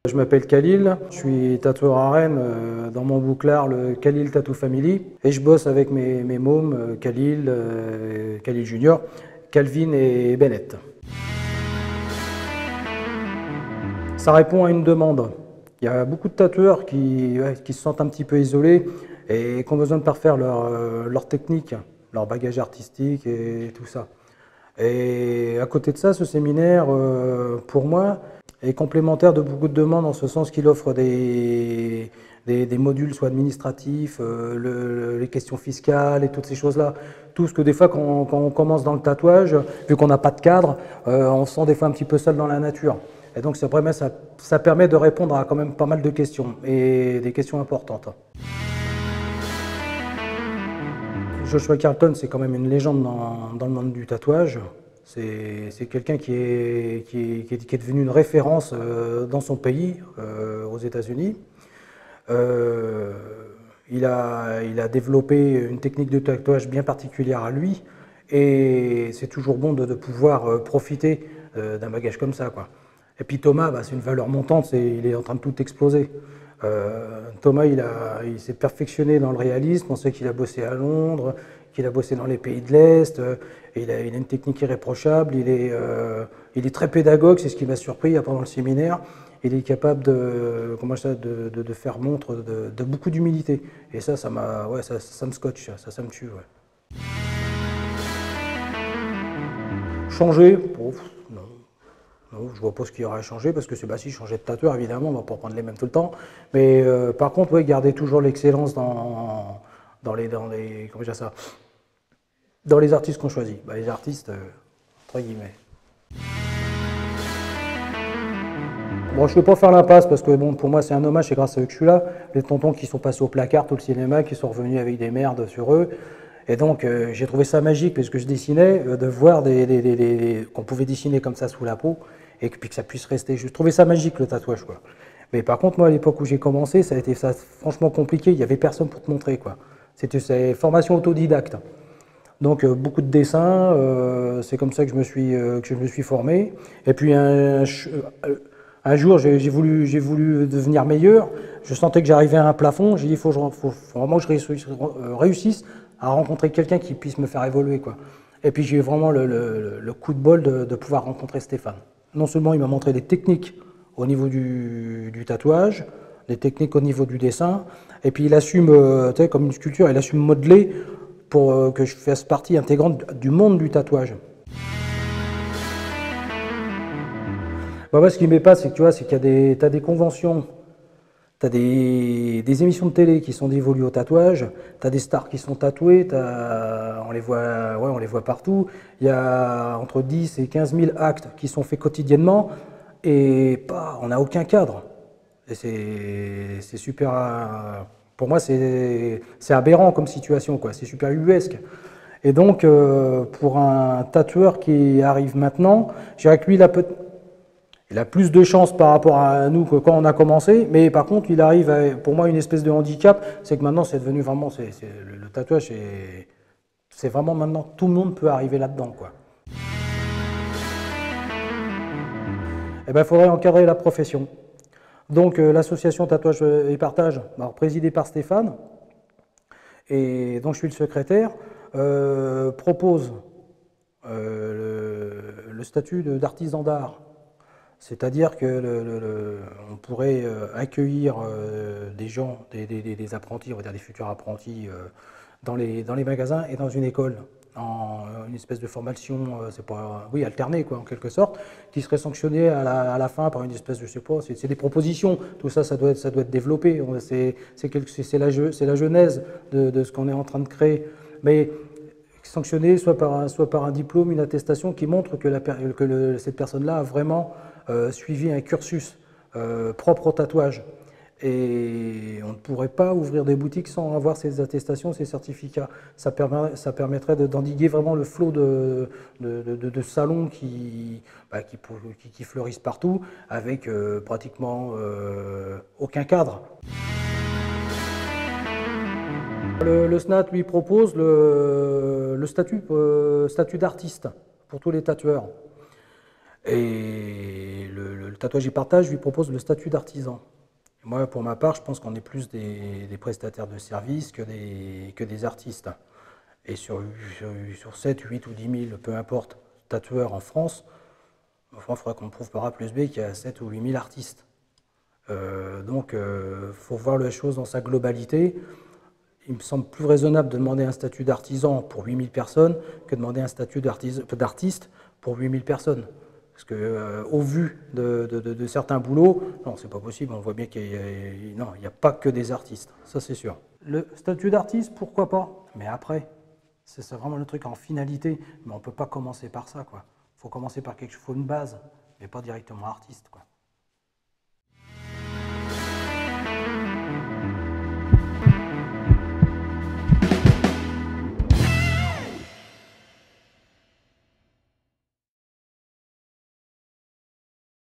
Je m'appelle Khalil, je suis tatoueur à Rennes dans mon bouclard, le Khalil Tattoo Family, et je bosse avec mes mômes, Khalil, Khalil Junior, Calvin et Bennett. Ça répond à une demande. Il y a beaucoup de tatoueurs qui se sentent un petit peu isolés et qui ont besoin de parfaire leur technique, leur bagage artistique et tout ça. Et à côté de ça, ce séminaire, pour moi, est complémentaire de beaucoup de demandes en ce sens qu'il offre des modules soit administratifs, les questions fiscales et toutes ces choses-là. Tout ce que des fois, quand on commence dans le tatouage, vu qu'on n'a pas de cadre, on se sent des fois un petit peu seul dans la nature. Et donc ça permet de répondre à quand même pas mal de questions, et des questions importantes. Joshua Carlton, c'est quand même une légende dans le monde du tatouage. C'est quelqu'un qui est devenu une référence dans son pays, aux États-Unis. Il a développé une technique de tatouage bien particulière à lui, et c'est toujours bon de pouvoir profiter d'un bagage comme ça, quoi. Et puis Thomas, c'est une valeur montante, il est en train de tout exploser. Thomas, il s'est perfectionné dans le réalisme. On sait qu'il a bossé à Londres, qu'il a bossé dans les pays de l'Est. Il a une technique irréprochable. Il est très pédagogue, c'est ce qui m'a surpris pendant le séminaire. Il est capable de faire montre de beaucoup d'humilité. Et ça me scotche, ça me tue. Ouais. Changer, non. Non, je vois pas ce qu'il y aura à changer, parce que si je changeais de tatoueur, évidemment, on va pas prendre les mêmes tout le temps. Mais par contre, ouais, garder toujours l'excellence dans les artistes qu'on choisit. Les artistes, entre guillemets. Bon, je ne veux pas faire l'impasse, parce que bon, pour moi c'est un hommage, c'est grâce à eux que je suis là. Les tontons qui sont passés au placard, tout le cinéma, qui sont revenus avec des merdes sur eux. Et donc j'ai trouvé ça magique, parce que je dessinais, de voir qu'on pouvait dessiner comme ça sous la peau, et puis que ça puisse rester. Je trouvais ça magique, le tatouage, quoi. Mais par contre, moi, à l'époque où j'ai commencé, ça a été franchement compliqué. Il n'y avait personne pour te montrer, quoi. C'était formation autodidacte. Donc beaucoup de dessins, c'est comme ça que je me suis formé. Et puis un jour, j'ai voulu devenir meilleur. Je sentais que j'arrivais à un plafond. J'ai dit, il faut vraiment que je réussisse à rencontrer quelqu'un qui puisse me faire évoluer, quoi. Et puis j'ai eu vraiment le coup de bol de pouvoir rencontrer Stéphane. Non seulement il m'a montré des techniques au niveau du tatouage, des techniques au niveau du dessin, et puis il assume, comme une sculpture, il assume modeler pour que je fasse partie intégrante du monde du tatouage. Moi, ce qui m'épate, c'est que qu'il y a t'as des conventions, t'as des émissions de télé qui sont dévolues au tatouage, t'as des stars qui sont tatouées, on les voit partout. Il y a entre 10 et 15 000 actes qui sont faits quotidiennement, et on n'a aucun cadre. Et c'est super. Pour moi, c'est aberrant comme situation, quoi. C'est super ubuesque. Et donc, pour un tatoueur qui arrive maintenant, je dirais que lui, il a plus de chance par rapport à nous que quand on a commencé, mais par contre, il arrive pour moi, une espèce de handicap, c'est que maintenant, c'est devenu vraiment, le tatouage, c'est vraiment maintenant, tout le monde peut arriver là-dedans, quoi. Eh ben, il faudrait encadrer la profession. Donc, l'association Tatouage et Partage, présidée par Stéphane, et dont je suis le secrétaire, propose le statut d'artisan d'art. C'est-à-dire que on pourrait accueillir des gens, des apprentis, on va dire des futurs apprentis, dans les magasins et dans une école, en une espèce de formation, alternée, quoi, en quelque sorte, qui serait sanctionnée à la fin par une espèce, je sais pas, c'est des propositions, tout ça, ça doit être développé, c'est la genèse de ce qu'on est en train de créer. Mais sanctionné soit par un diplôme, une attestation qui montre que cette personne-là a vraiment suivi un cursus propre au tatouage. Et on ne pourrait pas ouvrir des boutiques sans avoir ces attestations, ces certificats. Ça permettrait d'endiguer vraiment le flot de salons qui fleurissent partout, avec pratiquement aucun cadre. Le SNAT lui propose le statut d'artiste pour tous les tatoueurs. Et le tatouage et partage lui propose le statut d'artisan. Moi, pour ma part, je pense qu'on est plus des prestataires de services que des artistes. Et sur 7, 8 ou 10 000, peu importe, tatoueurs en France, enfin, il faudra qu'on prouve par A plus B qu'il y a 7 ou 8 000 artistes. Donc, il faut voir la chose dans sa globalité. Il me semble plus raisonnable de demander un statut d'artisan pour 8 000 personnes que de demander un statut d'artiste pour 8 000 personnes. Parce que, au vu de certains boulots, non, c'est pas possible. On voit bien qu'il n'y a pas que des artistes, ça c'est sûr. Le statut d'artiste, pourquoi pas? Mais après, c'est vraiment le truc en finalité. Mais on ne peut pas commencer par ça, quoi. Il faut commencer par quelque chose, il faut une base, mais pas directement artiste, quoi.